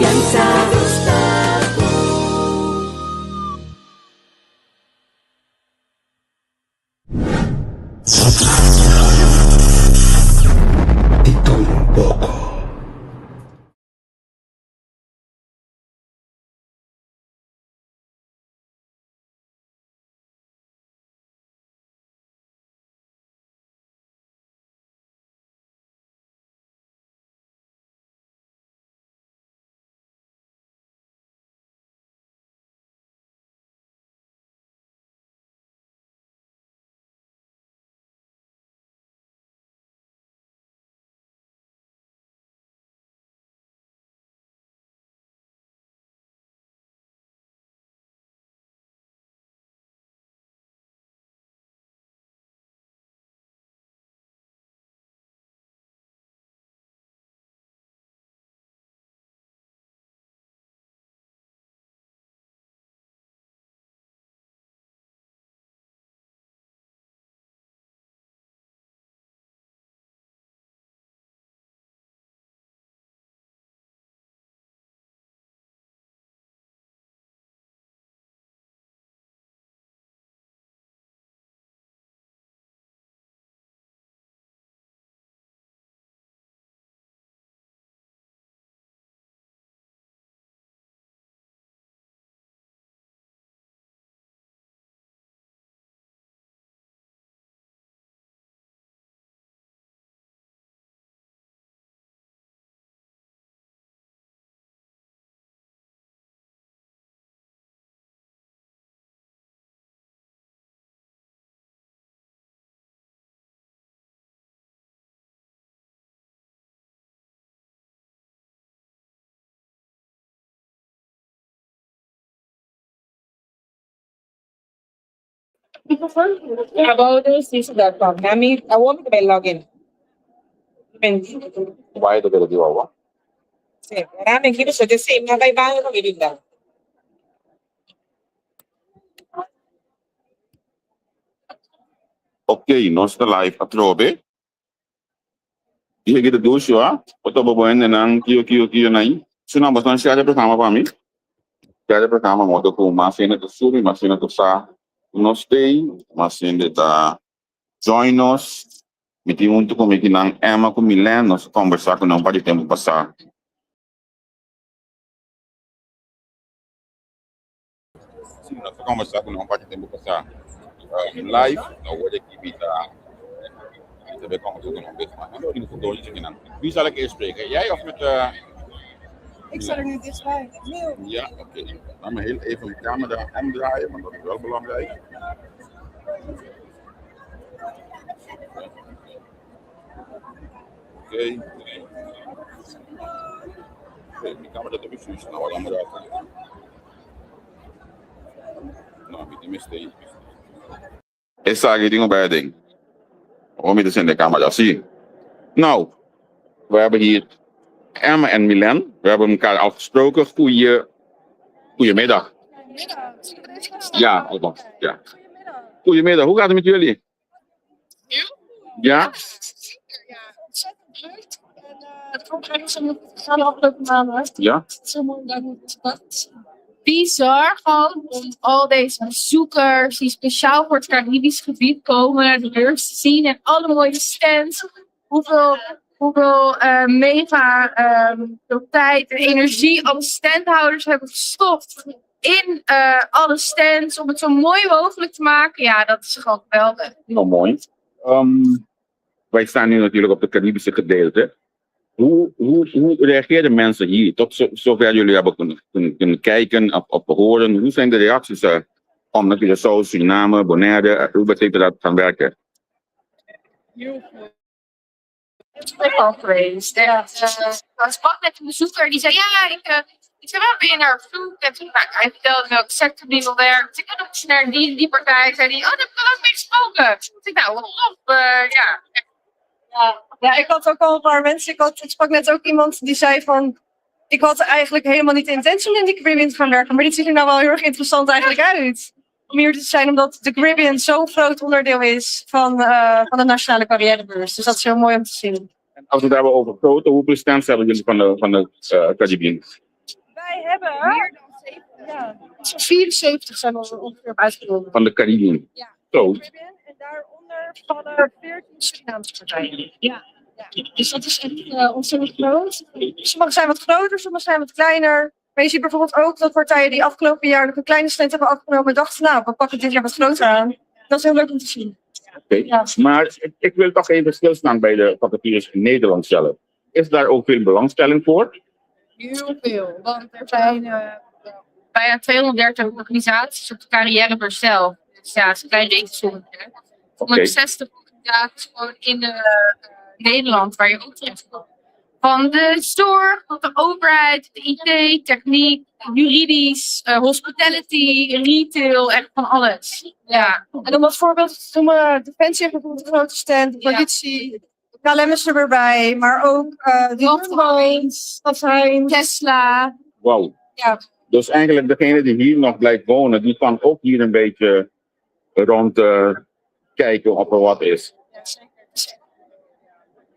confianza. De todo un poco. Aboutdocc.com. I want me to login. Why do you do what? Sì, veramente io so che sei, ma vai bene non mi dà. Okay, nós está live atrobe. Ihe kita Joshua, oto boboen nang kio nai. Suna bastante siya programa para mim. Siya programa mo to kung masina to subi, masina to sa nós tem, masina ta join us. Miti muito com miti nang Emma com Milan, nós conversar com não pode tempo passar. Sim, nós conversar com não pode tempo passar. Live, nou word ik hier we komen ook nog best, maar dan moet ik nog doorlezen. Wie zal ik eerst spreken? Jij of met... Ik zal er nu dichtbij. Ja, oké. Laat me heel even de camera omdraaien, want dat is wel belangrijk. Oké. Die camera dat heb ik zo snel allemaal uit. Nou, met die mistake. Essa aqui tem um bedding. Om je te zien de camera zien. Nou, we hebben hier Emma en Milan. We hebben elkaar al gesproken. Goedemiddag. Ja, althans. Ja. Goedemiddag. Hoe gaat het met jullie? Ja? Zeker, ja. Ontzettend leuk. En het komt eigenlijk zo de afgelopen maanden. Ja? Het is zo mooi dat het bizar gewoon om al deze bezoekers die speciaal voor het Caribisch gebied komen, de beurs te zien en alle mooie stands. Hoeveel mega veel tijd en energie alle standhouders hebben gestopt in alle stands om het zo mooi mogelijk te maken. Ja, dat is gewoon geweldig. Nou, mooi. Wij staan nu natuurlijk op het Caribische gedeelte. Hoe reageerden mensen hier? Tot zover jullie hebben kunnen kijken of horen. Hoe zijn de reacties om natuurlijk zo Suriname, Bonaire, hoe betekent dat gaan werken? Het is al geweest. Ik sprak met een bezoeker die zei, ja, ik zei, waar ben je naar op zoek? En toen hij vertelde welke sector die wil werken. Dus ik ga nog eens naar die partij. Zei die, oh, daar heb ik al ook mee gesproken. Dus ik nou, wat op, ja. Ja, ik had ook al een paar mensen. Ik sprak net ook iemand die zei van... Ik had eigenlijk helemaal niet de intentie om in die Caribbean te gaan werken. Maar dit ziet er nou wel heel erg interessant eigenlijk uit. Om hier te zijn, omdat de Caribbean zo'n groot onderdeel is van de nationale carrièrebeurs. Dus dat is heel mooi om te zien. En als we het hebben over grootte, hoeveel stands hebben jullie van de Caribbean? wij hebben... Meer dan 7. Ja, 74 zijn we ongeveer uitgekomen. Van de Caribbean. Ja. Zo. Caribbean en daaronder vallen 14 Surinaamse partijen. Dus dat is echt ontzettend groot. Sommige zijn wat groter, sommige zijn wat kleiner. Maar je ziet bijvoorbeeld ook dat partijen die afgelopen jaar nog een kleine stand hebben afgenomen, dachten, nou, we pakken dit jaar wat groter aan. Dat is heel leuk om te zien. Oké. Ja. Maar ik wil toch even stilstaan bij de vacatures in Nederland zelf. Is daar ook veel belangstelling voor? Heel veel. Want er zijn bijna 230 organisaties op de carrièrebeurs zelf. Dus ja, het is een klein rekensommetje. 160 organisaties gewoon in Nederland waar je ook terecht komt. Van de zorg tot de overheid, de IT, techniek, juridisch, hospitality, retail, echt van alles. Ja. En om als voorbeeld te noemen, Defensie heeft bijvoorbeeld een grote stand, de politie, KLM is er weer bij, maar ook de Stadshijn, Tesla. Wauw. Ja. Dus eigenlijk degene die hier nog blijft wonen, die kan ook hier een beetje rond kijken of er wat is. Ja, zeker.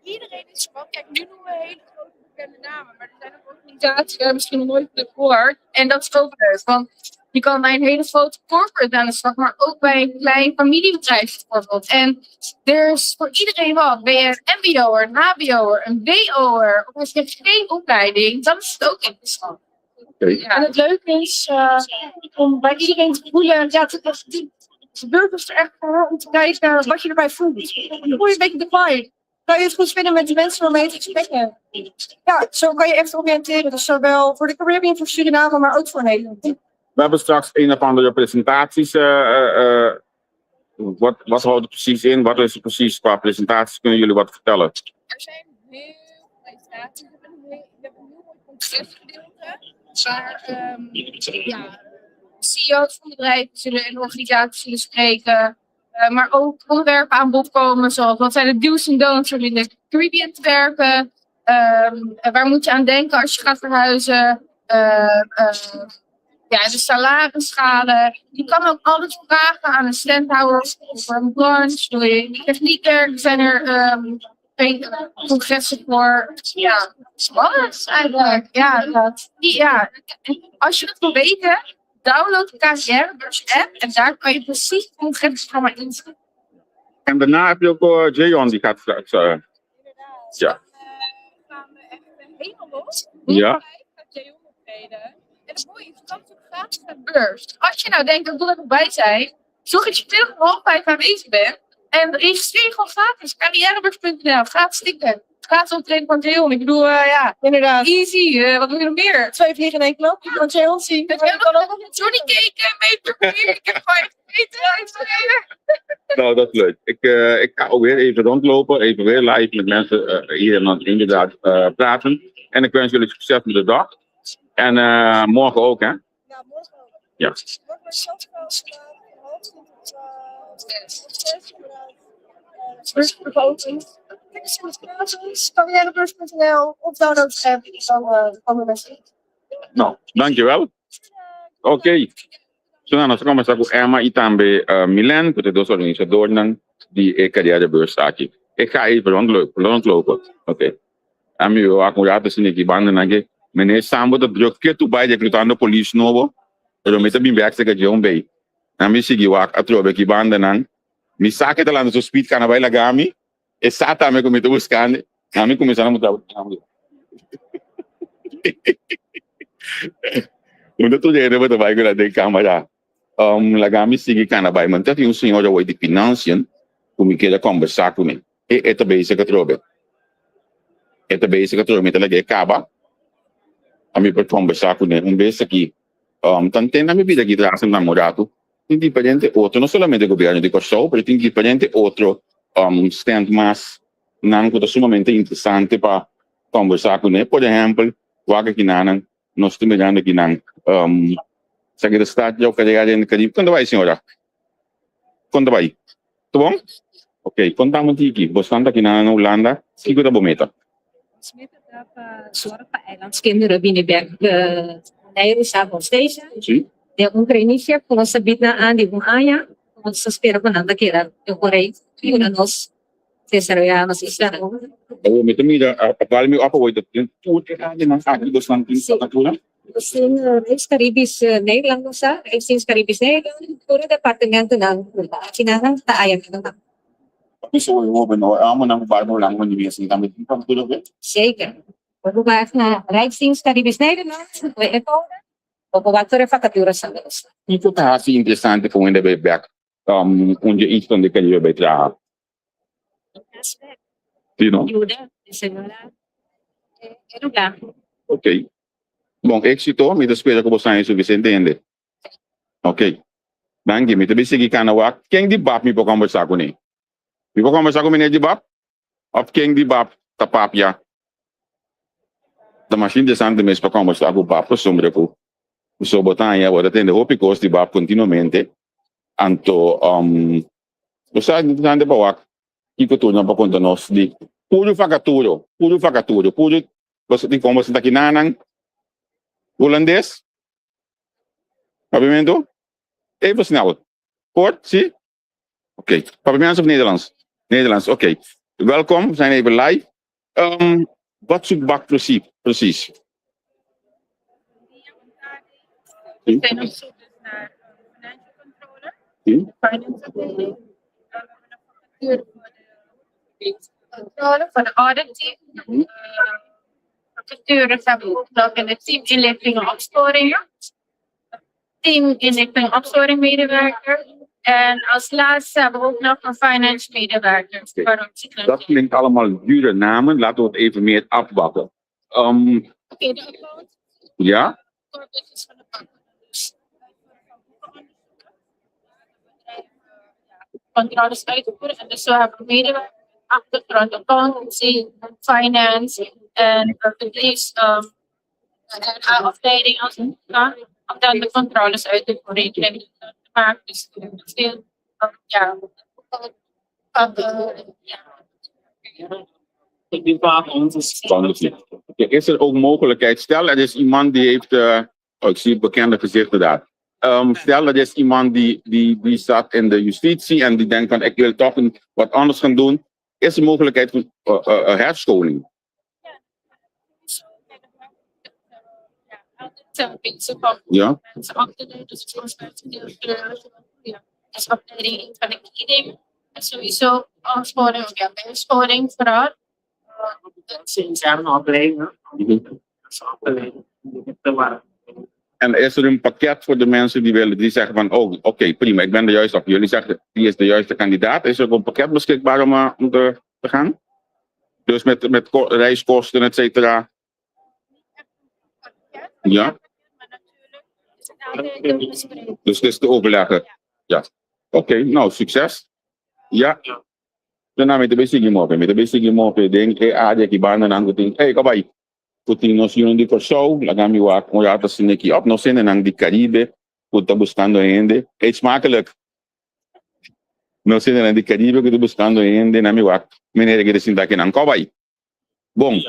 Iedereen is van, kijk, nu noemen we hele grote bekende namen, maar er zijn ook organisaties die misschien nog nooit van gehoord. En dat is ook leuk, want je kan bij een hele grote corporate aan de slag, maar ook bij een klein familiebedrijf bijvoorbeeld. En er is voor iedereen wat. Ben je een mbo'er, een hbo'er, een wo'er, of heb je geen opleiding, dan is het ook interessant. Okay. Ja. En het leuke is om bij iedereen te voelen, ja, de burgers er echt voor om te kijken wat je erbij voelt. Dan voel je een beetje de vibe. Kan je het goed vinden met de mensen waarmee je het gesprek hebt. Ja, zo kan je echt oriënteren. Dus zowel voor de Caribbean, voor Suriname, maar ook voor Nederland. We hebben straks een of andere presentaties. Wat houdt het precies in? Wat is het precies qua presentaties? Kunnen jullie wat vertellen? Er zijn heel veel presentaties. We hebben een heel mooi congresgedeelte. Waar ja, CEO's van bedrijven zullen en organisaties zullen spreken. Maar ook onderwerpen aan bod komen, zoals wat zijn de do's en don'ts om in de Caribbean te werken. Waar moet je aan denken als je gaat verhuizen? Ja, de salarisschalen. Je kan ook alles vragen aan een standhouder voor een brunch. Wil je in de techniek werken? Zijn er congressen voor? Ja, alles eigenlijk. Ja, dat. Ja. Als je het wil weten, download de carrièrebeurs app en daar kan je precies het congresprogramma inzetten. En daarna heb je ook Jayon, die gaat straks. Ja. Gaan we echt helemaal los. Ja. Gaat Jayon optreden. En het mooie is, het kan natuurlijk gratis naar de beurs. Als je nou denkt, ik wil er nog bij zijn, zorg dat je 4:30 aanwezig bent. En registreer je gewoon gratis. Carrièrebeurs.nl, gratis ticket. Gratis optreden van Jayon. Ik bedoel, ja, Inderdaad. easy. Wat wil je nog meer? 2 vliegen in 1 klap. Je kan Jayon zien. Ik heb nog een Johnny Cake mee. Ik heb gewoon eten. Nou, dat is leuk. Ik ga ook weer even rondlopen, even weer live met mensen hier inderdaad praten. En ik wens jullie succes met de dag. En morgen ook, hè? Ja, morgen ook. Ja. Morgen wordt zelfs beurs geopend. Kijk eens in de gratis, carrièrebeurs.nl of download de app, dan komen mensen. Nou, dankjewel. Oké. So, nós vamos começar com Emma e também Milan, que dos organizadores die carrièrebeurs staat hier. Ik ga even rondlopen. Oké. En nu ook moet je zien die banden nage. Meneer Sambo de druk keer toe bij de klutande politie novo. Er met een werk zeggen John Bay. En misschien die waak atrobe die banden nang. Mi sa que talando so speed kana vai lagami. E sa ta me come te buscando. Na mi começar a mudar. Untuk tu dia dapat baik gula de camera. Lagami sige kana vai manter yung senhor da de financiën. Como que ele conversar com ele. E é também isso que trobe. É também isso que trobe me talaga acaba. A mi per conversar com ele. Vez aqui. Tantém na minha vida aqui traz um namorado. Independente outro, não somente o governo de Kosovo, mas independente outro stand mais não que é sumamente interessante para conversar com ele. Por exemplo, vaga que nós estamos mirando aqui se aqui está já o carreira no Caribe. Quando vai, senhora? Quando vai? Tá bom? Ok, contamos aqui. Bastante aqui na Holanda. O que é a meta? Smitten para zorg voor eilandskinderen binnen Nederland Station. Sim. De Oekraïnische kon sabit na andi kung aya kung sa spera ko nanda kira yung Korea yun anos Cesarianos isla. O met de mida, apalme op ooit dat in toer te gaan en dan gaat die dus dan in de natuur. Kasi Rijkscaribisch Nederland sa Rijksdienst-Caribisch Nederland puro departamento ng kinahang taayan ng So, amo nang barmo lang mo ni Bias kami from tulog. zeker. Pagbubuhat na Rijksdienst-Caribisch Nederland, we ito, pagbubuhat ko rin vacaturas sa Wales. Ito ta si interessante kung hindi ba back onde iets van de carrière bij traag. You know? Ayuda, senora. Ano lang? Ok. Bom, éxito, me espera que você isso Vicente entende. Ok. Danke, me também segui canawak. Quem de bap me pode conversar com ele? Me pode conversar com ele de bap? Of quem de bap tapapia? Da machine de sante mes para conversar com o bap, sombra ko. So botan ya, wala tende hopi kos di bap continuamente. Anto você não de bawak. Iko tu na pa konta nos di. Puro vacaturo, puro você tem como você tá aqui nanang Holandês? Pavimento? Even snel. Kort, zie? Oké. Pavimento of Nederlands? Nederlands, oké. Welkom, we zijn even live. Wat zoekt BAC precies? We zijn op zoek naar financial controller, finance afdeling, controle voor de audit team. Vacatures hebben we ook nog in het team inlichting en opsporingen. Team inlichting en opsporing medewerker. En als laatste hebben we ook nog een finance medewerker. Dat klinkt allemaal dure namen. Laten we het even meer afwachten. Oké, de account. Ja? Corporaties van de bank. Controles uitvoeren. En dus we hebben medewerkers, achtergrond, accountancy, finance en verlies afleiding als het kan. Om dan de controles uit te voeren te maken. Dus veel, Die vraag ons is Is er ook mogelijkheid? Stel, er is iemand die heeft, ik zie bekende gezichten daar. Stel, er is iemand die staat in de justitie en die denkt van ik wil toch wat anders gaan doen. Is er mogelijkheid voor herscholing? Ja. Dus opleiding van de idee. En sowieso opsporing, bijscholing vooral. interne opleiding. En is er een pakket voor de mensen die zeggen van, oh, oké, prima, ik ben de juiste, of jullie zeggen, die is de juiste kandidaat. Is er ook een pakket beschikbaar om te gaan? Dus met reiskosten, et cetera. Ja? Dus het is te overleggen. Ja. Oké, nou, succes. Ja. Dan namin ito basic mo, pwedeng adik iba na nang guting, kabay. Puting nos yun di ko show, lagami wa kung yata siniki up no sin nang di Caribe, punta buscando gente. Smakelijk. No sin nang di Caribe, punta buscando gente, nami wa menere que sindakin ang kabay. Bom,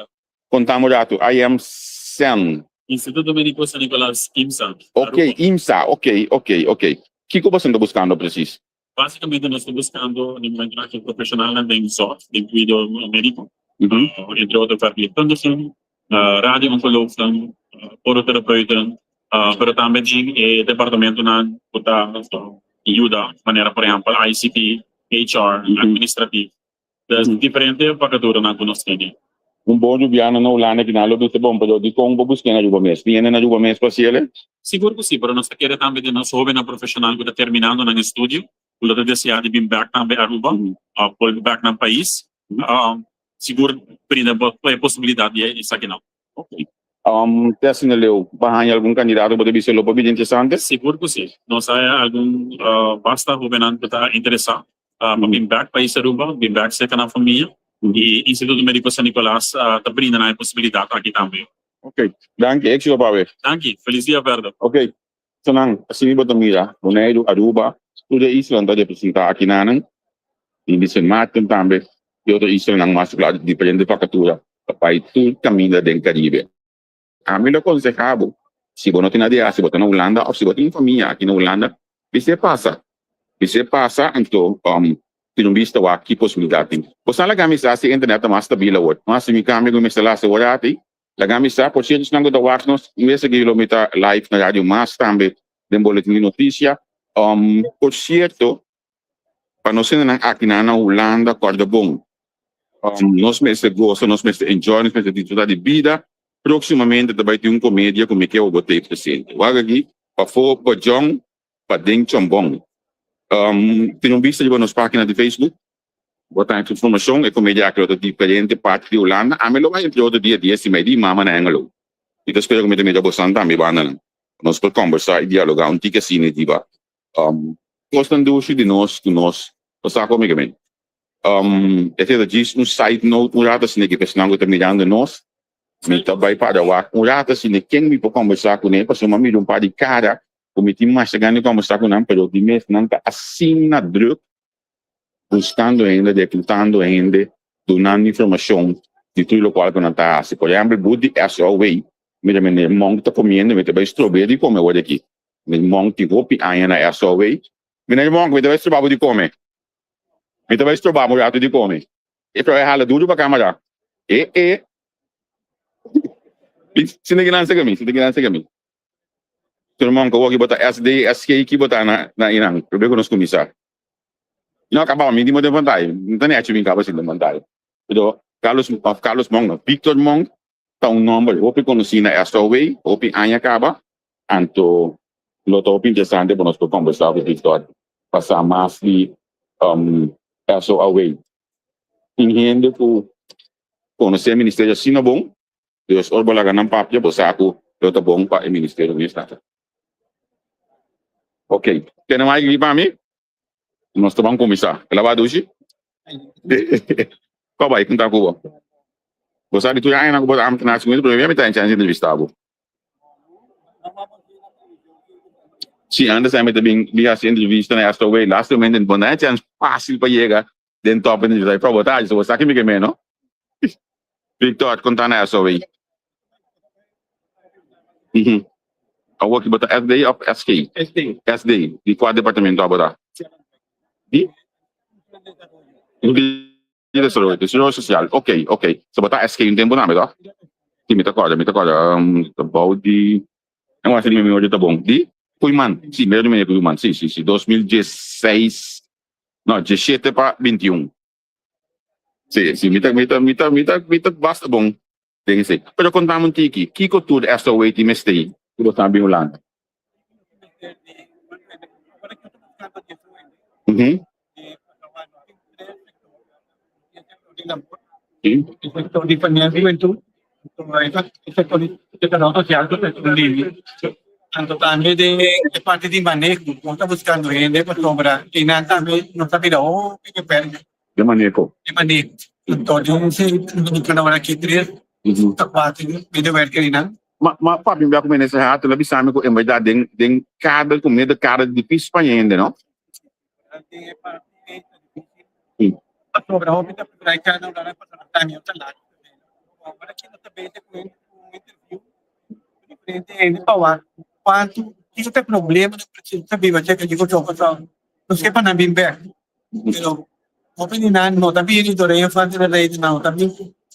contamos dato, I am Sen. Instituto Domenico San Nicolas, IMSA. Ok, IMSA, ok. Kiko ba sendo buscando precies? Basicamente nós estamos buscando uma entrada profissional na SOT, de cuidado médico, entre outras verpleegkundigen, radio-oncologen, poroterapeuten, pero também tem departamento na puta ajuda, maneira, por exemplo, ICT, HR, administrativo, das diferentes vacaturas na conoscência. Bom jubiano na ulana kinalo do bom pero di kong buscar na juba mes. Viene na juba mes pasiele? Siguro que sim, pero nós queremos também de nós jovem profissional que está terminando no estúdio, que está desejando vir back também Aruba, por back no país. Siguro prinda a possibilidade de isso aqui não. Ok. Teste na leu, bahanya algum candidato pode ser lobo bem interessante? Seguro que sim. Nós há algum basta jovem que está interessado para vir back país Aruba, vir back seca na família. E Instituto Médico San Nicolas está brindando a possibilidade aqui também. Ok, danke, ik zie op alweer. Danke, feliz dia verder. Ok, senang, assim boto mira, Bonaire, Aruba, tudo isso anda de apresentar aqui na nan, e de matem também, e outro isso não mais claro, diferente vacatura, para tudo caminho dentro Caribe. A mim lo aconsejavo, se você não tem nada, se você na Holanda, ou se você tem família aqui na Holanda, você passa, então, tinong vista wa ki possibilidade. Posala kami sa internet mas stabila word. Mas mi kami kung misala sa warati, Lagami sa, por cierto, nang gawak nos, imbes kilomita live na Radio Mas também, den boletim de notícia. Por cierto, panosin ng akin na Holanda, Cordobong. Nós mesmo gosto, nós mesmo enjoy, nós mesmo desfrutar de vida. Proximamente, também tem comédia como que eu botei presente. Wagagi, pa fo, pa jong, pa ding chombong. Tem visto de nos páginas de Facebook, botar informação e comédia que é diferente parte de Holanda. A mim logo entre outro dia se me di mama na engelo. Então espero que me dê bastante também bana. Nós por conversar e dialogar um tique assim de ba. Gostam de nós, passar comigo bem. Ete diz side note rata assim que pessoal que mirando nós. Me também para o rata assim quem me por conversar com ele, passou uma milhão para de cara. Cometi mais chegando conversar com ele, pero de mês não tá assim na druk, buscando ainda, decretando ainda, dando informação de tudo o qual que não tá. Se por exemplo, Budi SOW, me mong tá comendo, me também strawberry come hoje aqui. Me mong te gopi aí na SOW, me mong me também strawberry de come. Me também strawberry já de come. E para ela duro para câmera. Sini ginan sa kami. Turmong ko wagi bota SD, SK ki bota na inang. Probe ko nos komisar. Não acabava mim de modo vantagem. Não tem nem acaba sendo vantagem. Pero Carlos Mong, Victor Mong, tá nome. Opi conheci na SOW, opi anya acaba. Anto loto opi interessante para nós conversar com Victor. Passar mais de SOW. Ingendo ko conhecer o Ministério Sina bom. Deus orbalaga ng papya po sa ako loto bom pa o Ministério do Estado. Ok. Tem mais aqui para mim? Nós vamos começar. Lavado hoje? Qual vai? Contar com você. Você sabe, tu já ainda não am na segunda problema, está em chance de entrevistar. Se antes a gente também via essa entrevista na SOW, last momento, bom, é chance fácil para chegar dentro da entrevista para botar, você sabe que me queimei, não? Victor, contar na SOW. Eu vou aqui botar SD ou SK? SD. De qual departamento eu vou botar? De Desenvolvimento Social. Ok. Você botar SK um tempo na verdade? Sim, me acorda. About de... Eu acho que minha memória tá bom. De Puiman. Sim, melhor de Puiman. Sim. 2016... Não, 17 para 21. Sim, me basta bom. Tem que ser. Pero contamos aqui, que cultura é SOW de Mestei? Que você sabe Holanda? Sim. Il settore di famiglia gioventù, il settore di trabalho social, il settore di tanto também de parte de manejo, não está buscando renda para comprar, e não também não sabe da onde que perde De manejo. de manejo. Então, se não está na aqui três, está quatro, video worker não. Mas papi, me acompanha nessa rata, ela sabe que é verdade, tem cada comida, cada difícil para ainda, não? Para comprar roupa, para cada lugar para também outra lá. Agora aqui na também tem interview diferente ainda para quanto isso tem problema, não precisa saber vai ter que digo só para não sei para não bem bem. Pero opinião não também ele do rei faz na rei não também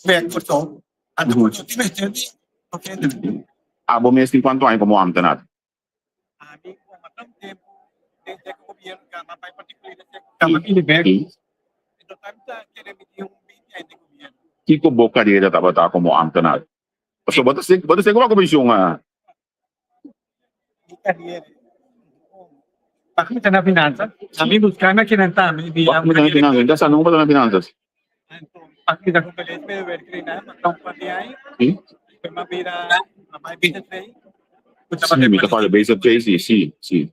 bem por só. Ando por isso tive gente porque Abo mês tem quanto ano como amtenado? a mim como tanto tempo desde que o governo cama para particular cama ele bem. Então tá querendo medir 20 anos de governo. Que boa carreira estava como amtenado? So, bota ser como a comissão, Carreira. Bakit kita na finansa? Kami buscar na kinanta, may bilang Bakit na finanças? Dasa ano ba na finanças? Bakit kita ko palit, may work rin na, magkampanya ay, Sim? may mabira, may business rin. Sim, me fala base of JC, sim.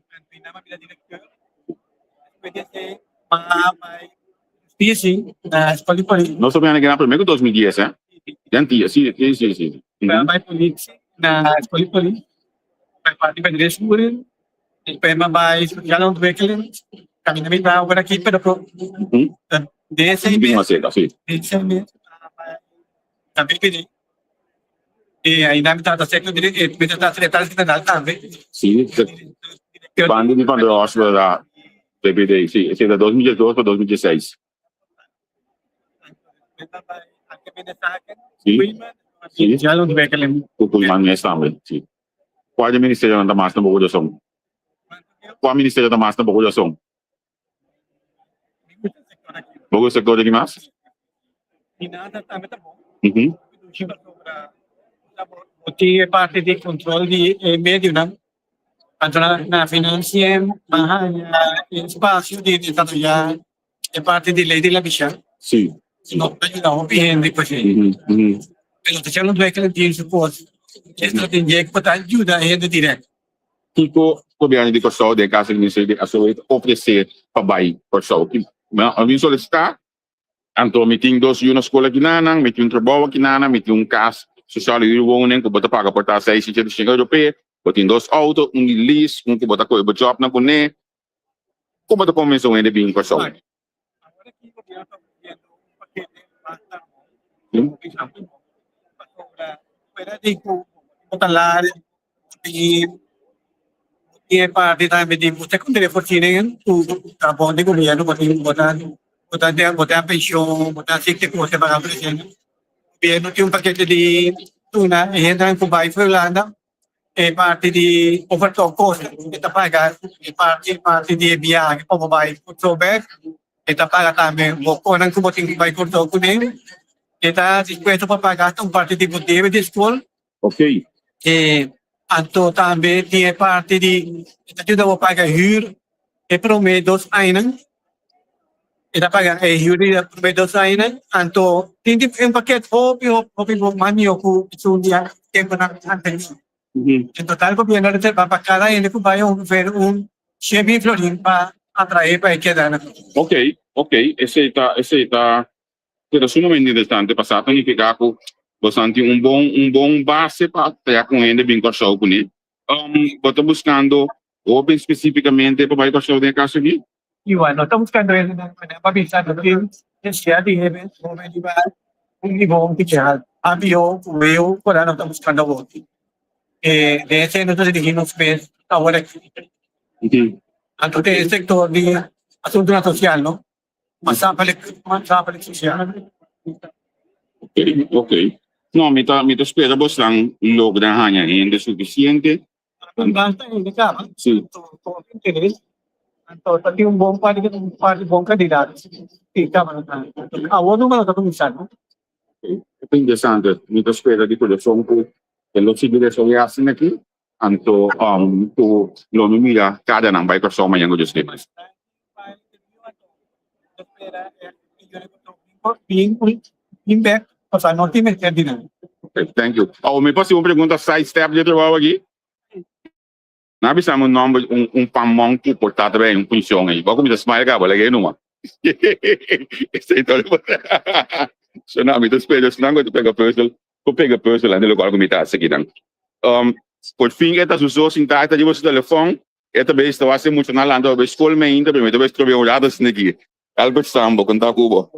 Mabira director. Pwede ser, may TC, na escola-poli. Nós sabemos que na primeira 2010, hein? Jantia, sim. May police, na escola-poli. May party pa dress mo rin. Pwede may social vehicle. Kami namin ba, wala kita na po. Hindi maseda, sim. Sabi pili. Aí namin tatasek yung direct, may tatasek na natin. Sim, quando me falou, eu acho que era PPD, sim, esse é de 2012 para 2016. Sim. Sim. Já não tiver aquele. Tutulungan niya sa amin. Si. Qual yung ministeryo ng Damas na Bukudosong? Qual ministeryo ng Damas na Bukudosong? Bugo sektor de Gimas? Nada também tá bom. Mhm. Buti parte de controle de meio, né? Na financiam, espaço de desarrollar parte de lei de la Bicha. Si. No ayuda a bien de pues. Mhm. Mhm. Pero te echamos de que le tiene support. Esta tiene que botar ajuda a ele direto. Kiko, gobyerno de Corsol, de Casa de Ministério de Ações, oferecer para bair Corsol. A mim solicitar, anto meeting dos yun na escola kinanang, meeting yung trabaho kinanang, meeting yung kas, social e wonen, kung bata paga portar sa ICT de Xinga Europeia, meeting dos auto, lease, kung bata ko iba job na kune, kung bata convenção ainda bem Corsol. Agora aqui o governo está fazendo um paquete bastante bom. Para de botar lá e parte também de você quando ele for tirando o bom de governo botar pensão, botar secte coisa para apresentar. Governo tem paquete de tuna e entra em Dubai foi lá parte de overtop cost está pagar parte de viagem para Dubai por back está pagar também o conan que botin Dubai por todo kuning está disposto para pagar parte de boteira de escola. Ok. Anto também tinha parte de ajuda a pagar huur e prometo 2 anos eta pagar huur de prometo 2 anos anto tem um paquete hopi mami oku dia tempo na antes Mhm. em total o governo de para cada ano que vai chefe florin para atrair para que dá Ok, ok. Esse está, pero sumamente interessante, passar a significar que você tem bom base para ter com ele bem Corsol com ele. Você buscando, ou bem especificamente, para bair Corsol de casa aqui? Iwan, nós estamos buscando ele na pabisa do que esse de evento momento de nível que já avião veio por nós estamos buscando o outro de esse nós dirigimos pés agora aqui Mhm. anto de sector de assunto social não mas sapale social Ok, ok. No, me espera você logra hanya ainda suficiente. basta ele cara Sim. todo interesse anto tem bom parte bom candidato fica mano a outro mano tá começando É interessante. Me espera de coração que ele civilização é assim aqui. Anto, tu lo mira cada nang baik Corsol mayang Diyos di mas. Being back, pasal não tem mais dinheiro. Okay, thank you. Me passa uma pergunta sidestep de trabalho aqui. Nabi sa mo number pamong que portado bem função aí. Bago me smile ka wala gay numa. Esse ito. So na mi to espelho senang ko pega personal ano lugar ko mita sa gidang. Por fim eta suso sinta de você telefone, eta bem está assim muito na landa, bem escola me ainda bem, talvez trobe olhadas negi. Albert Sambo conta cubo.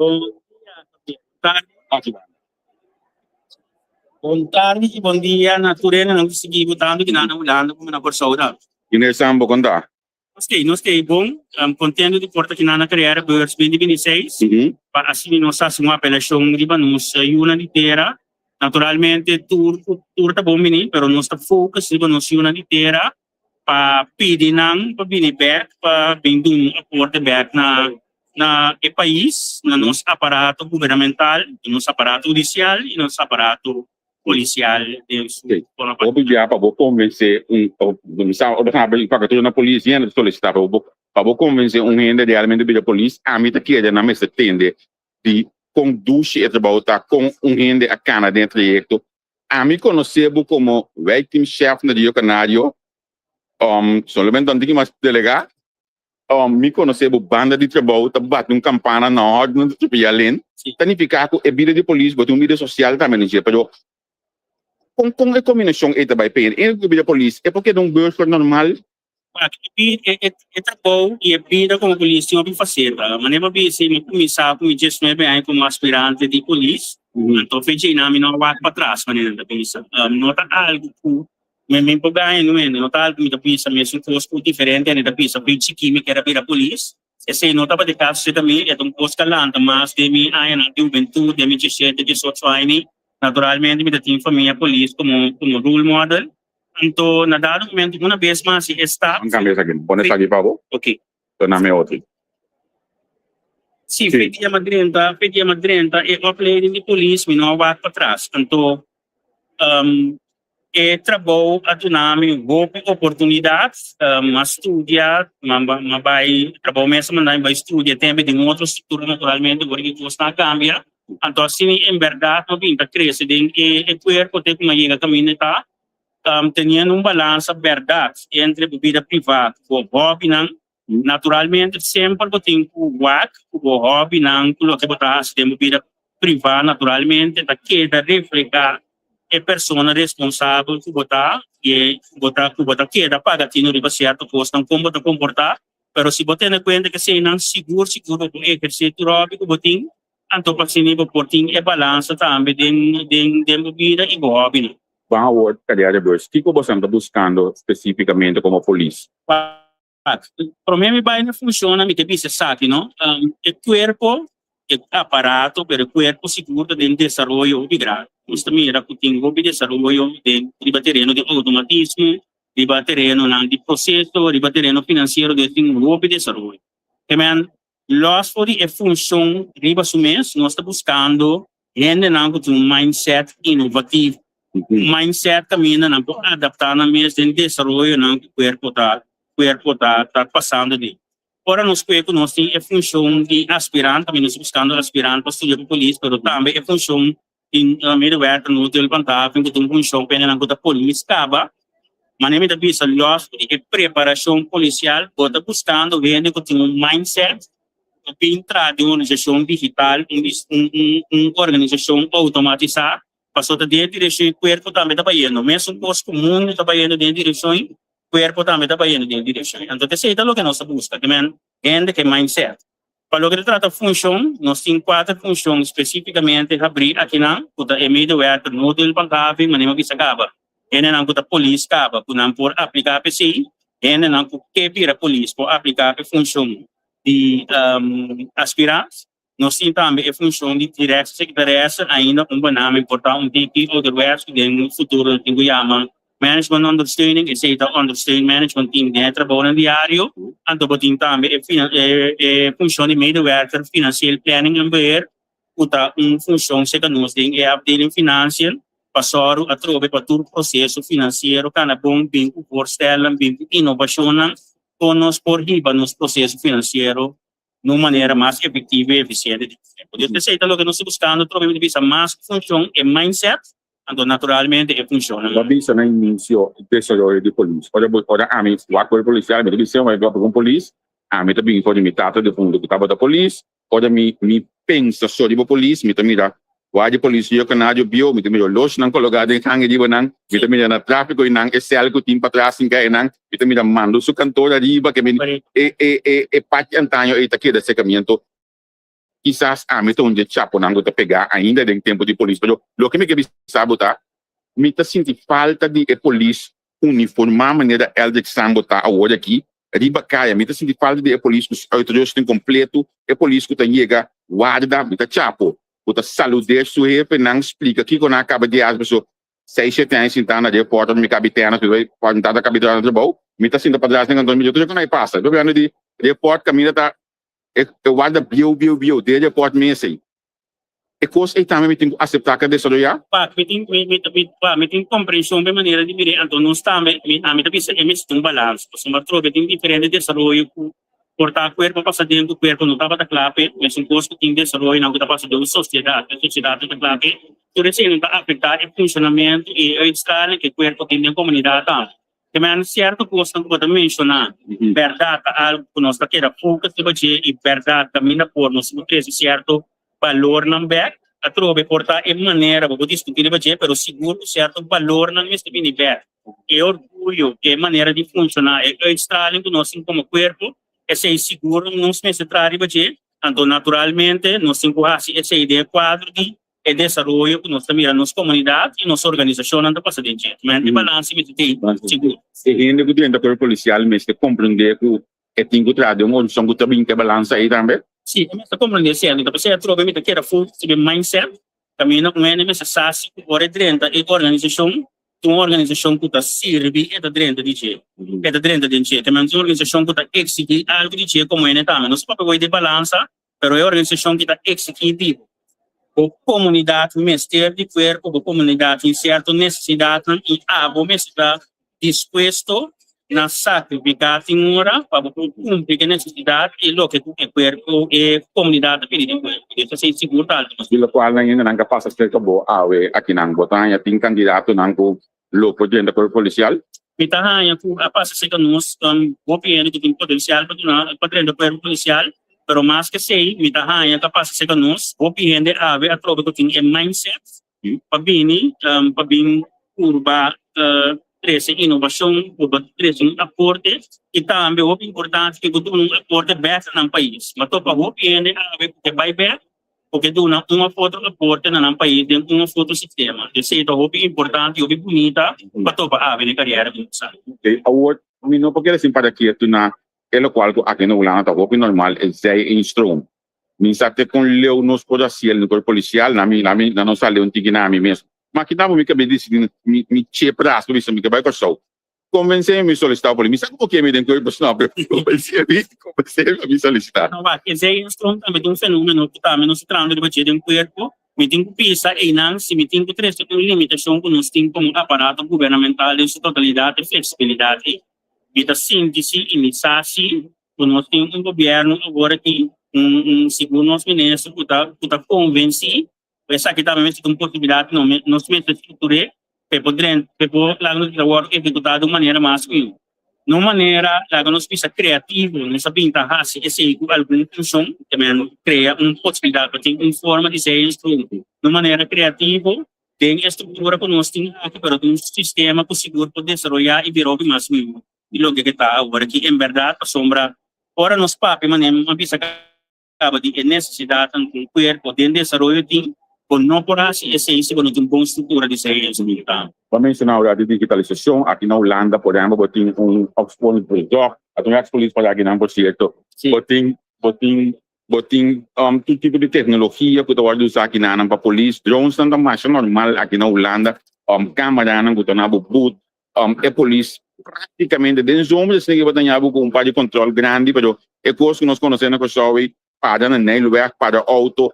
Bom tarde, bom dia, natureza, não consegui botar no que nada olhando como na Corsol. Ine Sambo conta. Nós que bom, contendo de porta que na carreira Beurs 2026, para assim nós fazemos uma apelação de nos uma de terra, naturalmente tour tá bom menino, pero nós tá focus de nos uma de terra para pedir não para vir back para vender a porta back na e país, na nosso aparato governamental, nosso aparato judicial e nosso aparato policial. Obi dia para vou convencer missão o trabalho para que na polícia ainda solicitar para vou convencer ainda realmente da polícia a mim tá que na mesa tende de conduzir o trabalho com ainda a cana dentro do projeto a mim conhecebo como victim chef na Rio Canário solamente não tem mais delegado me conhecebo banda de trabalho tá batendo campana na ordem do tripialém significa que é vida de polícia botar mídia social também não pero com a combinação esta vai per em vida polícia é porque não burger normal É trabalho e é vida como polícia uma faceta mas não é se me começar com just me bem como aspirante de polícia então fez na minha não para trás maneira da polícia não tá algo me pagai não tá algo da polícia mesmo fosse diferente da polícia polícia química era para polícia esse não tá para de caso também é um posto calante mas de mim aí na juventude de mim 17 18 anos naturalmente me tem família polícia como role model. Então, na dado momento, uma vez mais, se está... Ang cambio sa akin. Pone sa akin pa ako. Ok. So, na may otro. Sim, Sim. fedia madrenta, e o play de polícia, me não vai para trás. Então, trabalho a dinâmica, boa oportunidade, estudar, vai trabalho mesmo, vai estudar também de outra estrutura naturalmente, agora que custa cambia. Então, assim, em verdade, não pinta crescer, e corpo tem como ir a caminho, tá? Tendo balanço verdade entre a vida privada e o hobby, naturalmente, sempre tem o hobby, o que você tem a vida privada, naturalmente, da queda refletir a pessoa responsável que botar queda paga tino riba certo custa como botar comportar, pero se botar na conta que se não seguro o exercício hobby que botin, então para se nível porting é balança também de vida e hobby. Bang award career reverse. O que você está buscando especificamente como polícia? Para mim, vai funciona, me tem sabe, não? O corpo, o aparato, pero o corpo seguro de desenvolvimento de grado. Nós também era que tem o desenvolvimento de terreno de automatismo, de terreno de processo, de terreno financeiro de desenvolvimento. Também, nós por a função riba sumes, nós estamos buscando gente com um mindset inovativo. Mindset camina não pode adaptar na mesa de desenvolvimento não que o corpo tá passando de. Ora nós temos a função de aspirante, também nós buscando aspirante para estudar polícia, mas também a função de meio-verto no hotel Pantafa, que tem função para não que a polícia acaba. Mas nem me dá vista a preparação policial, bota buscando gente que tem um mindset de entrar de uma organização digital, uma organização automatizada. Passou da direção e o corpo também está indo. Mesmo os comuns está indo dentro da direção, o corpo também está indo dentro da direção. Então, esse é o que nós buscamos. Também, gente que é mindset. Para o que trata a função, nós temos 4 funções especificamente abrir aqui na middleware, no do Pantafa, mas não que se acaba. Ele não que a polícia acaba, por não por aplicar a PCI, ele não que vira a polícia por aplicar a função de aspirantes. Nós temos também a função de direção secretária, ainda banana importante, tipo de resto, que no futuro tem que chamar management understanding, esse é o understanding management team de trabalho diário, então tem também a função de middleware financial planning and bear, uma função que nós temos é a abdeling financeiro, passar a trobe para todo o processo financeiro, que é bom, bem por stellen, bem inovação, com nós por riba nos processo financeiro, de uma maneira mais efetiva e eficiente. Esse é o que nós estamos buscando, trobemos de vista mais função e mindset, então naturalmente funciona. Mabisa na início o desenvolvimento de polícia. Ora, a mim, o acordo policial, me disse, mas eu com polícia, a mim também foi limitado de fundo do cabo da polícia, ora me pensa sobre a polícia, me também dá o de polícia, eu canado bio, me também los não colocado em hangue de banang, me também na tráfico e nang excel que tem para trás em que nang, me também dá mando su cantor arriba que me parte antanho e aqui desse caminho. Quizás a mim onde chapo não tá pegar ainda em tempo de polícia, mas o que me quer sabotar, me tá sentindo falta de polícia uniformar maneira ela de sabotar agora aqui, riba caia, me tá sentindo falta de polícia os autoridades têm completo, polícia que tá chega guarda, me tá chapo, o tá saludar sua efe não explica que quando acaba de as pessoas 6-7 anos sentando de porta me capitana, pode estar da capitana de bom, me tá sentindo para trás nem então me eu não passa, eu vendo de repórter caminha tá eu guarda bio dele pode me assim e coisa aí também me tem que aceitar que desarrollar me tem compreensão de maneira de virar então nós também a mim também é um balanço uma troca tem diferente desenvolvimento portar corpo passa dentro do corpo não estava da clave mas um coisa que tem desenvolvimento não está passando da sociedade da clave por isso não está afetar o funcionamento e a escala que o corpo tem na comunidade também certo coisa que pode mencionar verdade algo que nós queremos focar e verdade caminha por nós esse certo valor não back a trobe portar em maneira vou discutir mas pero seguro certo valor não mesmo nível e orgulho que maneira de funcionar é o estágio que nós como corpo esse seguro não se necessitar mas então naturalmente nós temos essa ideia quadro de desenvolvimento que nós também nas comunidades e nossa organização não está passando de mas o balanço me tem seguro e ainda que dentro do policial mas que compreender que tem que trazer uma solução que também que balança aí também. Sim, mas compreender certo. Então, você trouxe a minha que era full mindset, Caminho com ele, mas SASI, por dentro, e uma organização que está serve, é dentro de ti. É dentro de ti. Também uma organização que está executive algo de ti, como ele também. Não se pode de balança, mas é uma organização que está executive. A comunidade, o mestre de corpo, a comunidade em certa necessidade, e a está disposto a sacrificar em hora para cumprir a necessidade e o que o corpo e a comunidade pede. Isso é seguro. Pelo qual na yun nang kapasa sa kabo awe akinang botanya ting kandidato nang ko lopo dentro do policial. Mitahanha que a passa se nós governo que tem potencial para dentro do corpo policial, pero mais que sei, mitahanha que passa se nós governo ave a troca que tem mindset para bem urba trazer inovação, urba trazer aporte e também o importante que o aporte better no país. Mas para o governo ave que vai bem porque do uma foto aporte no país dentro de um foto sistema. Isso é o importante, o bonita para toda a vida carreira. Okay, award mino porque assim para que tu na elo qual ko aqui no ulana ta hopi normal é zay instrum. Minsa te com leu nos pode ser no corpo policial na não sale um tigina mi mesmo. Mas que dava me que me disse me che prazo me que vai com show. Convencer me solicitar por mim, sabe por que me dentro do personal, convencer me solicitar. Não vai, esse é instrumento também fenômeno que também não se trata de bater um corpo, me tem que pensar e não se me tem que trazer uma limitação que nós temos como aparato governamental em sua totalidade e flexibilidade. E da síntese e mensagem, que nós temos um governo agora que segundo nosso ministro que está convencido, essa aqui também tem uma possibilidade, nós mesmos estruturar para lá no trabalho executado de maneira mais útil. De maneira, lá nós precisamos criativo, nós sabemos que esse alguma função também cria uma possibilidade para ter uma forma de ser instrumento. De maneira criativa, tem a estrutura que nós temos aqui para ter um sistema que seguro para desenvolver e virar mais útil. E o que está agora aqui, em verdade, a sombra, ora nos papéis, mas não precisa acaba de necessidade de corpo de desenvolver com não por assim essência quando tem boa estrutura de ciência militar. Para mencionar a digitalização aqui na Holanda, por exemplo, tem Oxford Project, a tua ex-polícia para aqui não por certo, botin todo tipo de tecnologia que tu vai usar aqui na para polícia, drones não mais normal aqui na Holanda, câmera não que tu na boot, é polícia praticamente dentro do homem se que botar nhabo com um par de controle grande, pero é coisa que nós conhecemos que só para na nem lugar para auto.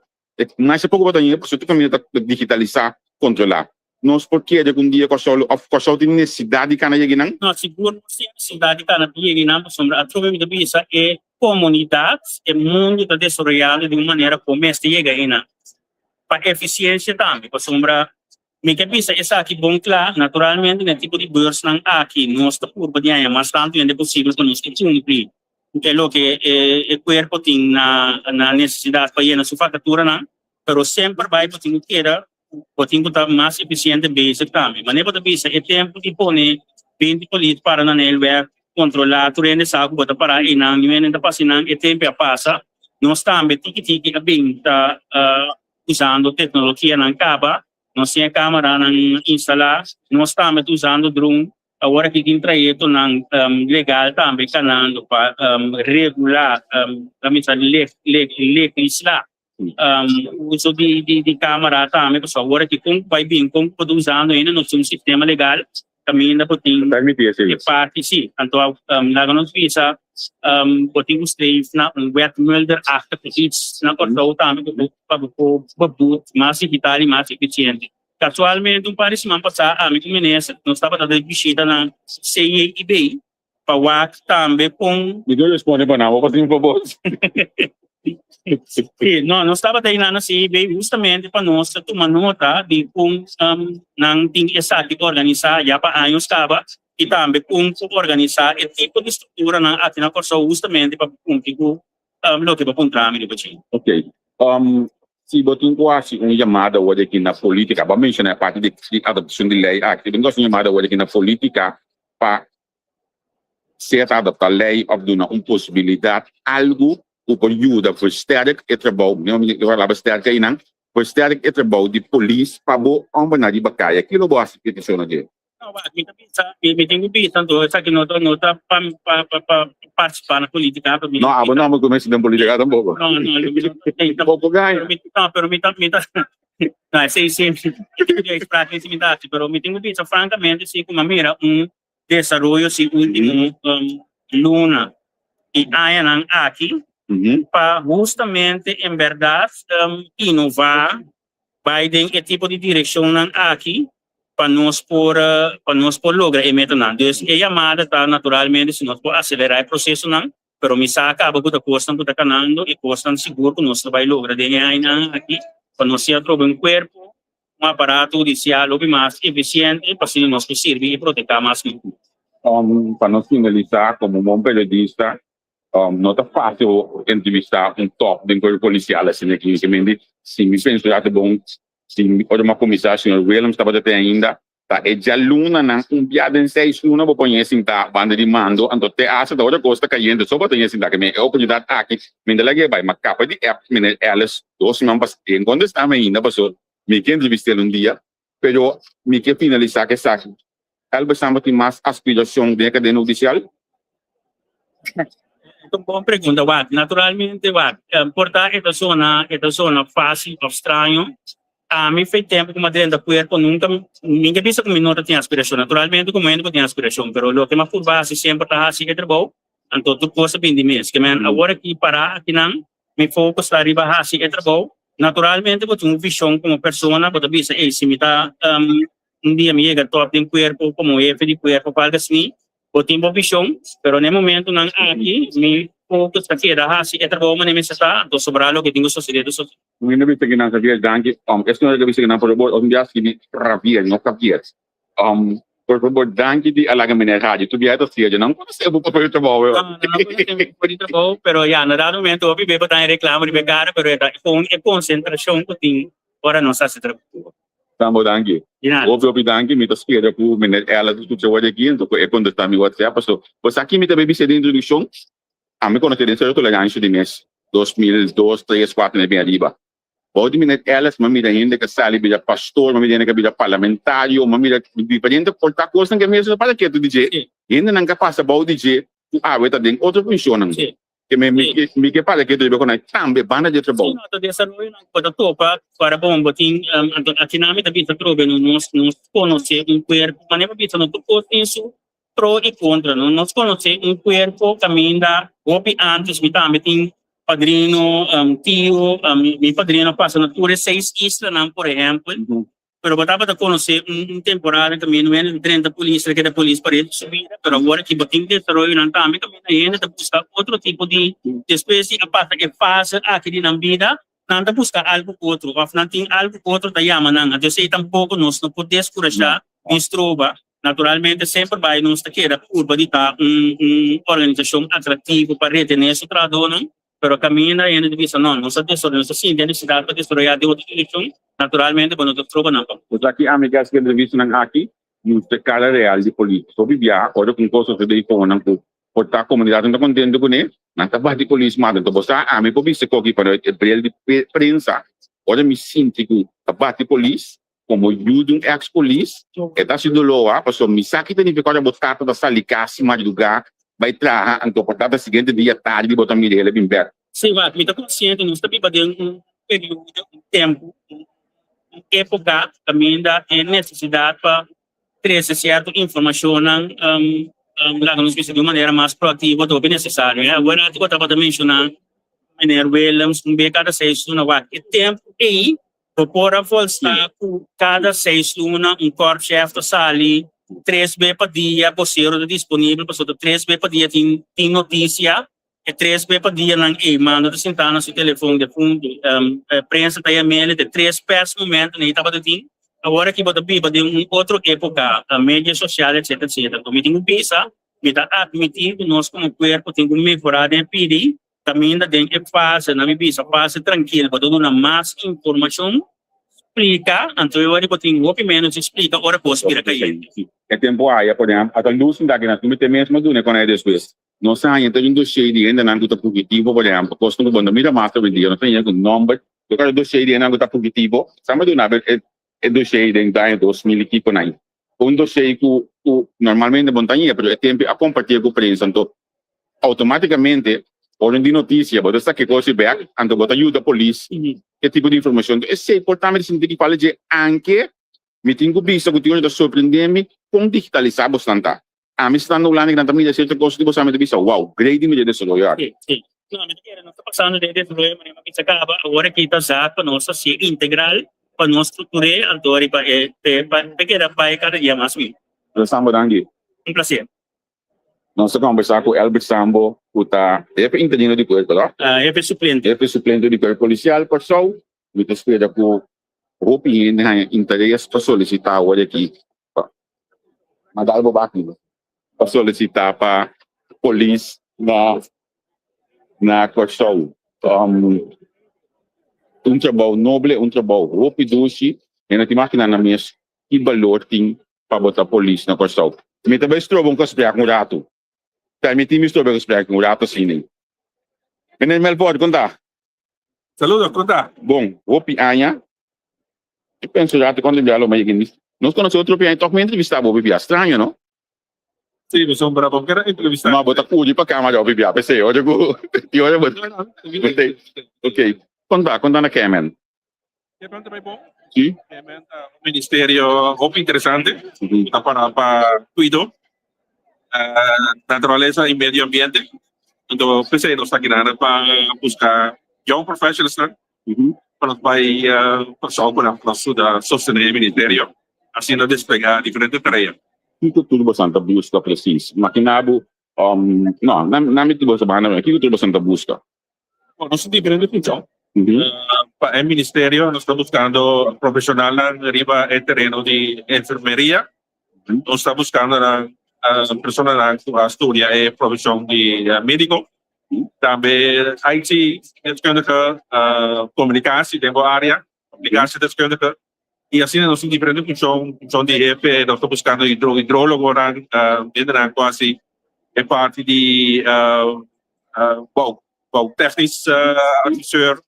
Mas se pouco botar nhabo, porque tu caminha digitalizar, controlar. Nós porque de um dia que só tem necessidade de cana chegar não? Não, seguro necessidade de cana chegar não, sombra. A troca de visa é comunidade, é mundo da desenvolvendo de uma maneira como este chega aí não. Para eficiência também, para sombra. Me que pensa essa aqui bom claro, naturalmente né tipo de burst não aqui nós está por banhar mas tanto é possível que nós cumprir. Porque lo que o corpo tem na necessidade para ir na sua fatura não, pero sempre vai para ter que era para ter que estar mais eficiente basic também. Mas nem para pensar é tempo de pôr 20 políticos para na nelver controlar tudo esse saco para parar e não nem da passar é tempo a passa nós também tiki bem tá usando tecnologia não acaba. Nós temos câmera instalar, nós estamos usando drone, agora que tem trajeto legal também, canando para regular, legislar. Uso de câmera também, pessoal, agora que vai bem, como pode usando ainda, nós temos um sistema legal, também ainda podemos parte, sim. Então, lá nós visa, podemos ter na wet mulder act na portal também para mais digital e mais eficiente. Casualmente, país semana passada, a minha ministra nós estava dando visita na CIEB para o também com. Me deu responde para não, vou fazer um favor. Não, nós estava daí na CIEB justamente para nós tomar nota de como não tem essa de organizar já para anos estava e também como organizar o tipo de estrutura na Atina Corso justamente para cumprir o que para apontar me depois. Ok. Se botin quase uma chamada hoje aqui na política, para mencionar a parte de adaptação de lei, aqui tem uma chamada hoje aqui na política para ser adaptar a lei ou dar uma possibilidade algo que pode ajudar para versterker o trabalho, não me lembro a versterker aí não, versterker o trabalho de polícia para o homem de bacaia. Aquilo boa a petição aqui. Não, me tenho pensado, só que não tá para participar na política. No, abo na mo kumesi ng politika tampoco. Não, Tampoco ganha. pero me não, é sempre para intimidade, pero me tenho pensado francamente se como mira desenvolvimento se último luna e aí não aqui para justamente em verdade inovar Biden que tipo de direção não aqui para nós por lograr e meta não. Então, a chamada está naturalmente se nós por acelerar o processo não, pero me saca a boca custa não está canando e custa seguro que nós vai lograr de aí não aqui para nós ser um corpo aparato judicial mais eficiente para se nós servir e proteger mais. Para nós finalizar como bom periodista, não está fácil entrevistar top do corpo policial assim aqui, se me penso já é bom. Sim, olha uma comissária, senhor Williams, estava até ainda, tá? É de aluna, não, piada em 6 luna, vou conhecer, tá? Banda de mando, então te acha da outra coisa caindo, só para conhecer, tá? Que me oportunidade aqui, me delega vai, mas capa de app, me elas, 2 semanas, enquanto estava ainda, passou, me que entrevistar dia, pero me que finalizar que sabe, ela vai ter mais aspiração de cadeia judicial? Então, boa pergunta, naturalmente, portar esta zona fácil, estranho, me fez tempo como dentro da cuerpo nunca ninguém pensa que não tem aspiração naturalmente como ainda tem aspiração pero lo que mais por base sempre está assim que trabalho então tu coisa bem de mês que man agora que parar aqui não me foco está arriba assim que trabalho naturalmente eu tenho visão como pessoa eu bisa se me tá dia me chega top tem cuerpo como F de cuerpo para assim eu tenho visão pero no momento não aqui me foco está aqui assim que trabalho mas me está então sobrar lo que tenho sociedade Mungkin lebih sekian saja, danke. Es nur lebih sekian por favor, dia sini rapia, não capia. Por favor, danke di alaga minerade. Tu viaja assim, já não conhece o papel de trabalho. Não conhece trabalho, pero já na dado momento eu vivo para reclamar de pegar, pero é concentração que tem para não se trabalhar. Tamo danke. Óbvio, danke. Me tá espera por ela do seu aqui, então é quando está meu WhatsApp, so. Você aqui me também bisa de introdução. A me conhecer dentro do legal de mês 2002, 3, 4 na minha riba. Pode me elas, mamira ainda que sali bila pastor, mamira ainda que bila parlamentário, mamira diferente portar coisa que mesmo para que tu DJ. Ainda não capaz de DJ, tu tá dentro outra função não. Que me que para que tu com a também banda de trabalho. Sim, então dessa noite não pode topa para bom botin aqui na meta bisa trobe nos conhecer corpo, mas nem bisa no topo isso pro e contra, nós conhecer corpo caminha, opi antes me também tem padrino, tio, meu padrino passa na tour 6 islas, não, por exemplo. Pero botava de conhecer temporada que não é 30 polícia, que é da polícia para ele subir, pero agora que botinho de desarrollo não também ainda de buscar outro tipo de espécie a parte que faz aqui na vida, não de buscar algo outro, afinal tem algo outro da yama não, então sei tampouco nós não podemos descorajar, instrova, naturalmente sempre vai nos taqueira curva de estar organização atrativa para reter esse trabalho, pero caminha ainda de vista não se desarrolla assim tem necessidade para desarrollar de outra direção naturalmente quando tu trova não os aqui amigas que entrevista não aqui no cara real de política só vivia agora com coisas de iPhone não por a comunidade não contente com ele não tá parte de polícia mas então você a me pode ser aqui para el de prensa agora me sinto que a parte de polícia como judum ex-polícia está sendo loa passou me saque tem que agora botar toda essa licássima de lugar vai trazer então portanto seguinte dia tarde de botar mirela bem perto. Sim, vai, me está consciente, nós estamos vivendo período, tempo, época, também da necessidade para trazer certa informação, lá nos de uma maneira mais proativa do que necessário. Agora, eu estava mencionando, Mineiro Williams, cada 6 lunas, e tempo aí, para voltar cada 6 lunas, corpo-chefe da sala, 3 vezes por dia, vocês disponível, para 3 vezes por dia tem notícia, e 3 vezes por dia não manda de sentar no seu telefone de fundo, prensa da e-mail de 3 vezes por momento, nem estava de agora que você vive de outra época, a mídia social, etc, etc. Então, me tenho que pensar, me dá admitir que nós como corpo temos que melhorar em pedir, também ainda tem que fazer, na minha vida, fazer tranquilo, para dar mais informação, explica, então eu acho que tenho que menos explica, agora posso vir a cair. É tempo aí, por exemplo, até luz ainda que nós temos mesmo do né quando é depois. Nós ainda tem do cheio ainda não está positivo, por exemplo, posto no bando mira mais sobre dia, não tem um número, eu quero do cheio ainda não está positivo, sabe do nada é do cheio ainda em 2000 tipo não. um dossiê que normalmente montanha, pero é tempo a compartilhar com a prensa, então automaticamente hoje de notícia, você está que coisa back, então você ajuda a polícia, que tipo de informação. Então, é importante sentir que fala de anche, me tenho visto que tinha surpreender-me com digitalizar bastante. A mim está no lado que também certa coisa que você me vista, wow, great me desse lugar. Sim. Não, mas que não está passando de problema, mas que acaba agora que está já para nós ser integral, para nós estruturar a dor para que era para cada dia mais bem. Sambo dangi. Prazer. Nós estamos conversar com Albert Sambo, que está interino de corpo, lá. É suplente. É suplente de corpo policial, por só, me espera com opinião, interesse para solicitar agora aqui. Mandar o bakit para solicitar para polícia na Corsol. Trabalho nobre, trabalho rápido, e na máquina na minha que valor tem para botar polícia na Corsol. Me também estou com o rato. Também tem estou com o rato sim. Menino Melford, conta. Saludos, conta. Bom, hopi anya. Eu penso já que quando ele falou mais que nós conhecemos outro piano, toca uma entrevista ao Bibia, estranho, não? Sim, você é um bravo, que era entrevista. Mas bota cuide para cá, mas já Bibia, pensei, olha que olha bota. Ok. Conta na Kemen. Kemen também bom. Sim. Kemen um ministério muito interessante, para cuidar natureza e meio ambiente. Então, pensei nós aqui para buscar young professionals, para nós vai passar por a nossa sostener o ministério, assim nós despegar diferentes tarefas. Tudo bastante busca preciso. Maquinado, não, na minha tudo bastante, aqui tudo bastante busca. Bom, nós temos diferentes funções. Para o ministério, nós estamos buscando profissional na riba terreno de enfermeria. Nós estamos buscando pessoas que estudam a profissão de médico. Também IT, deskundige, comunicatie, tem boa área, comunicatie deskundige. E assim nós temos diferentes funções de EP, nós estamos buscando hidrólogo, quase é parte de técnico, assessor,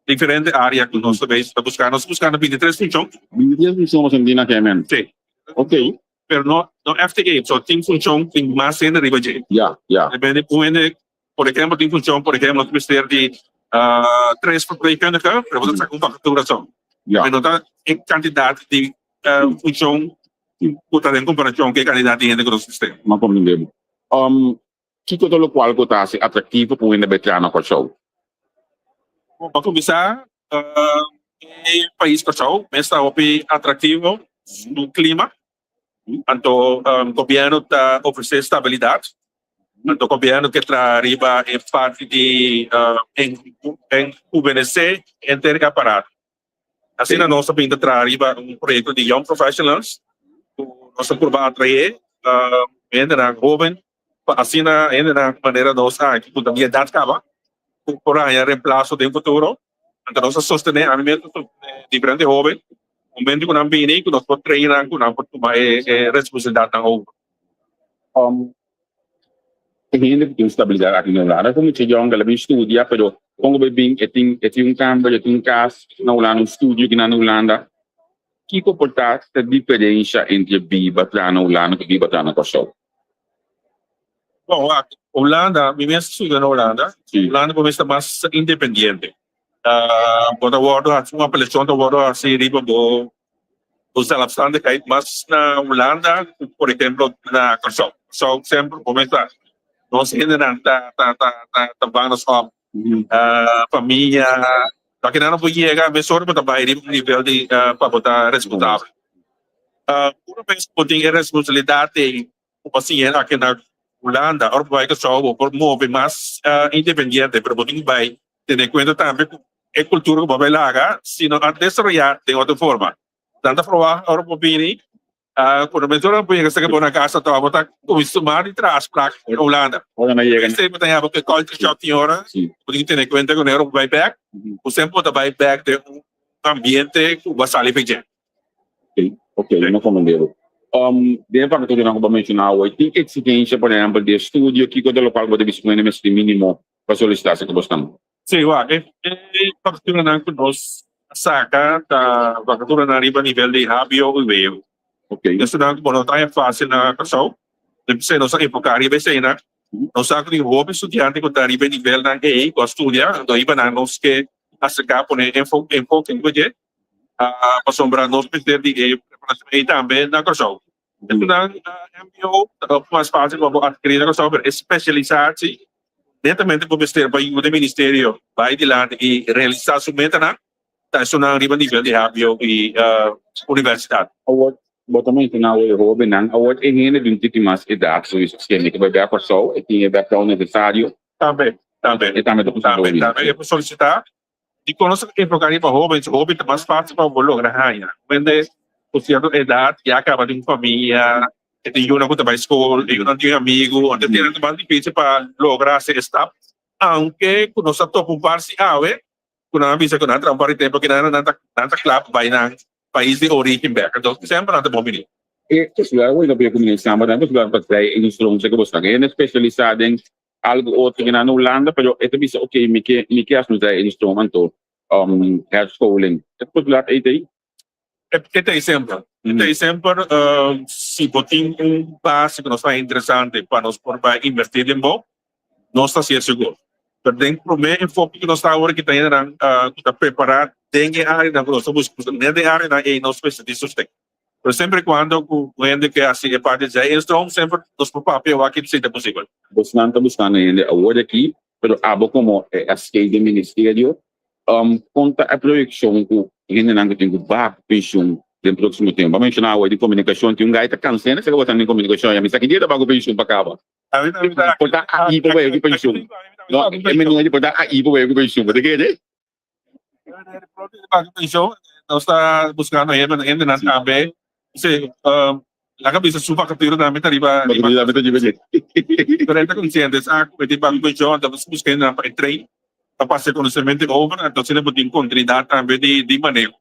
diferentes áreas que nós também estamos buscando. Nós estamos buscando 23 funções. 23 funções em na Kemen. Sim. Ok. Pero no FTA, só tem função, tem mais ainda riba de. Depende, por exemplo, tem função, por exemplo, nós precisamos de 3 verpleegkundigen, para você sacar uma facturação. Mas não está em quantidade de função puta em comparação com a quantidade de gente que nós temos. Mas compreendemos. Que todo o qual está atrativo para o veterano com o show? Para começar, o país com o show está atrativo no clima. Então, o governo está oferecendo estabilidade. Então, o governo que está arriba em parte de UBNC inteira parada. Assim, nós também está arriba projeto de Young Professionals. Nós estamos atrair ainda jovem. Assim, ainda na maneira nossa, que a minha idade acaba. Por aí, reemplaço de futuro. Então, nós sostenemos a minha diferente jovem. Momento que nós vimos que nós podemos treinar, que nós podemos tomar responsabilidade na obra. Gente que tem estabilidade aqui no Holanda, como você já ela vem estudar, pero como bem tem câmera, tem caso na Holanda, estúdio que na Holanda, que comportar a diferença entre viva na Holanda e viva na Kosovo? Bom, a Holanda, vivendo estudando na Holanda, Holanda começa mais independente. Quando uma apelação do Word assim riba do self-standard, mas na Holanda, por exemplo, na Kosovo, só sempre começa nós ainda tá vamos só família, daqui não pode chegar a pessoa para trabalhar em nível de para botar responsável. Uma vez que tem responsabilidade, o paciente aqui na Holanda, ou vai que só por mover mais independente, para poder vai ter em conta também a cultura que vai lá, se não a desarrollar de outra forma. Tanta prova, ou por vir quando a pessoa põe essa que na casa, tá botar acostumado e traz para a Holanda. Olha na chega. Sempre tem algo que culture shock hora, porque tem em conta que o neuro vai back, o sempre vai back de ambiente que vai sair bem. Ok, não compreendo. Dentro da cultura que eu mencionar, tem exigência, por exemplo, de estúdio que quando o local vai disponible nesse mínimo para solicitar se que gostamos. Sim, a cultura não que nós saca da cultura na nível de hábito e veio. Ok. Dus dan bueno, tayo fácil na kasal. Kasi no sa época arriba sa ina, no sa akin yung estudyante ko arriba nível ng A, ko estudia, do iba na nos que hasta cá pone enfoque em budget, pasombra nos perder de preparação aí também na kasal. Ito na MBO, mas fácil para adquirir na kasal, especializatie, netamente por besteira para o ministério, vai de lá e realizar sua meta na, tayo na arriba nível de HBO e universidade. Award, também tem na o Robin nang award e hene dun titi mas edad so isso que me vai para só e tinha background necessário Também. e também do Também. Eu vou solicitar. De conosco que programa para jovens é mais fácil para o lograr. Quando o certo idade já acaba de uma família, tem uma conta para a escola, tem um amigo, onde tem mais difícil para lograr esse step. Aunque conosco topo um par se ave, quando a visa que não trabalha tempo que não club vai na país de origem back. Então sempre não tem bom menino. e sesuai o que eu comunicação mas também sesuai para trazer instrumentos que você tem especializado em algo outro que na Holanda, pero ito bisa okay me que aso da instrumento herschooling. Het put laat ite. Este exemplo. Este exemplo, se botin básico não está interessante para nós por investir em bom, não está sendo seguro. Pero tem primeiro enfoque que nós está agora que tem na preparar tem área na nós estamos dentro área na e nós especialistas tem. Pero sempre quando o gente que assim é parte de instrumento sempre nós por papel aqui se é possível. Você não está buscando ainda award aqui, pero abo como a scale do ministério, conta a projeção que ainda não tem que back pensão no próximo tempo. Vamos mencionar award de comunicação, tem gaita cansado, se você tem comunicação, já me sabe que dia bago pensão para cá. Porta aí para ver pensão. Não, é menino de porta aí para ver pensão, você quer dizer? Nós está buscando ainda na também. Kasi laga bisa supa kapiro namin tariba Maganda dapat yung budget. pero ito consciente sa pwede bang medyo tapos buscain na pa-train tapos sa conocimiento over at sila buding country data pwede di manejo.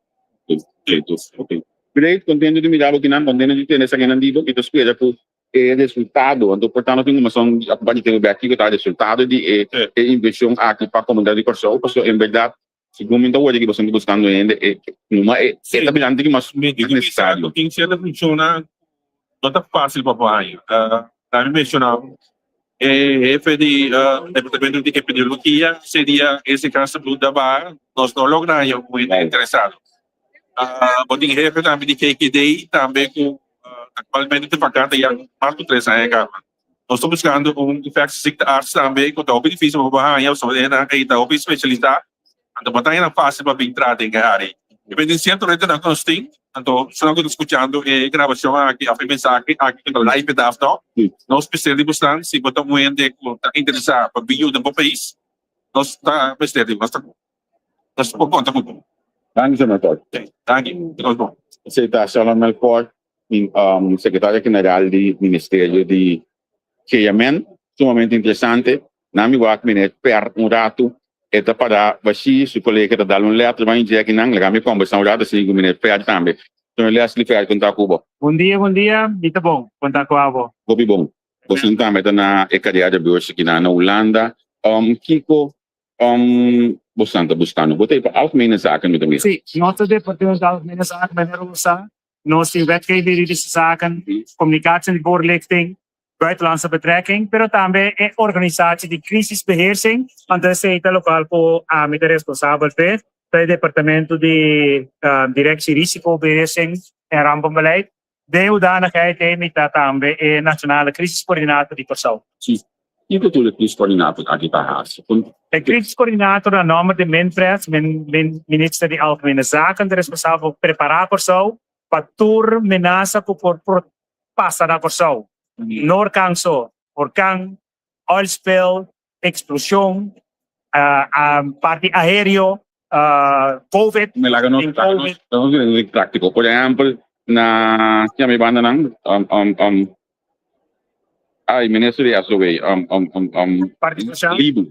Ok. Great, contento de mirar o que não, contento de ter essa que não digo, que tu espera que o resultado, então portanto tem uma ação a parte de aqui que tá resultado de investição aqui para a comunidade de Corsol, porque em verdade segundo o que você está buscando ainda numa é também que mais necessário. Quem se ela funciona não tá fácil para papai. Também mencionava jefe de departamento de epidemiologia seria esse caso do Dabar, nós não logramos muito interessado. Boting jefe também de KKD também com atualmente tem vacante já mais de 3 anos. Nós estamos buscando infectious arts também com o benefício para papai, eu sou na o especialista. Então, batalha na fase para entrar em área. Dependenciando rede na consting, então, se não escutando gravação aqui, a mensagem aqui no live da after, nós precisamos se botar muito interessado para vir do país, nós está precisando, nós por conta muito. Thank you, Senator. Thank you. Bom. Você está Salon Melfort, secretário-geral do Ministério de Keyamen, sumamente interessante. Nami wak minute per rato. Ito para basi su colega da dar letra vai dizer que não kami conversão já da 5 minutos per também. Então ele asli fer conta kubo. Bom dia, dito bom, conta ko abo. Gobi bom. Você também na ekadia de beurs que na Holanda. Kiko você está buscando. Botei para algemene zaken met hem. Sim, nota de departamento algemene zaken met Rosa. Nós temos wetgeving juridische zaken, communicatie en voorlichting, buitenlandse betrekking, pero também é organisatie die crisisbeheersing, want dat is lokaal po met de responsabel per departamento de directie risicobeheersing en rampenbeleid. De hoedanigheid met dat também é nationale crisiscoördinator die persoon. E que tu crisiscoördinator aqui para haas. De crisiscoördinator aan nome de Minpres, minister de algemene zaken, de responsabel preparar persoon, patur menasa por passa da persoon. Noorkangso, orkaan, oil spill, explosão, parte aéreo, COVID. Me laga no prático. Por exemplo, na que me banda nang ai ministro de asove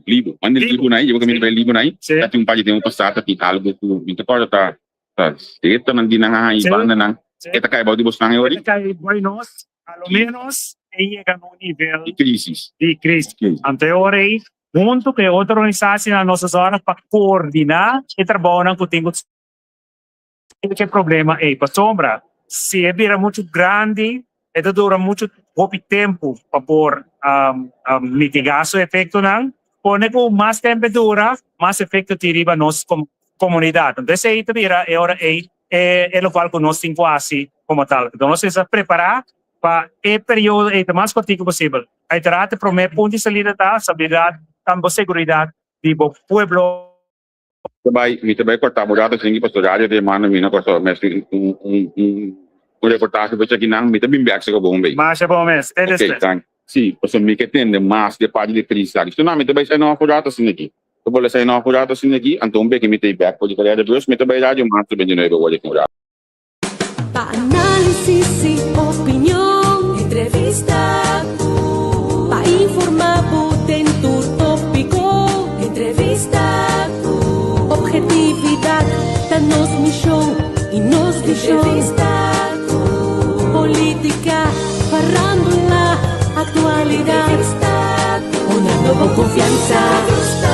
libo manda libo nai eu kami libo nai at yung pagi temo pasata ti algo tu into para ta ito nang dinanga ibanda nang eta kay ba di bos nang yori kay buenos ao menos llega no nível de crisis. Anteriormente, junto com outra organização na nossa zona para coordenar e trabalhar com o que problema é para sombra. se vira muito grande, itu dura muito pouco tempo para por mitigar o efeito não. Pone com mais tempo dura, mais efeito deriva nossa comunidade. Então, esse aí é o qual que nós temos quase como tal. Então, nós temos que preparar para o período o mais curto possível. Aí trata para o meu ponto de salida da estabilidade, também segurança do povo. Também cortar mudar assim para estudar de mana mina com só mas reportagem para aqui não me também back se bom bem. Mas é bom mesmo. Ok, thank. Sim, você me que tem mais de parte de prisa. Isso não me também sai não apurado assim aqui. Eu vou sair não apurado assim aqui, então bem que me tem back pode criar depois me também dá de mais de 29 horas com já. Análisis y opinión, entrevista, pa informar en tu tópico, entrevista, objetividad, danos mi show y nos di show, entrevista, política, farándula, actualidad, entrevista, una nueva confianza, entrevista.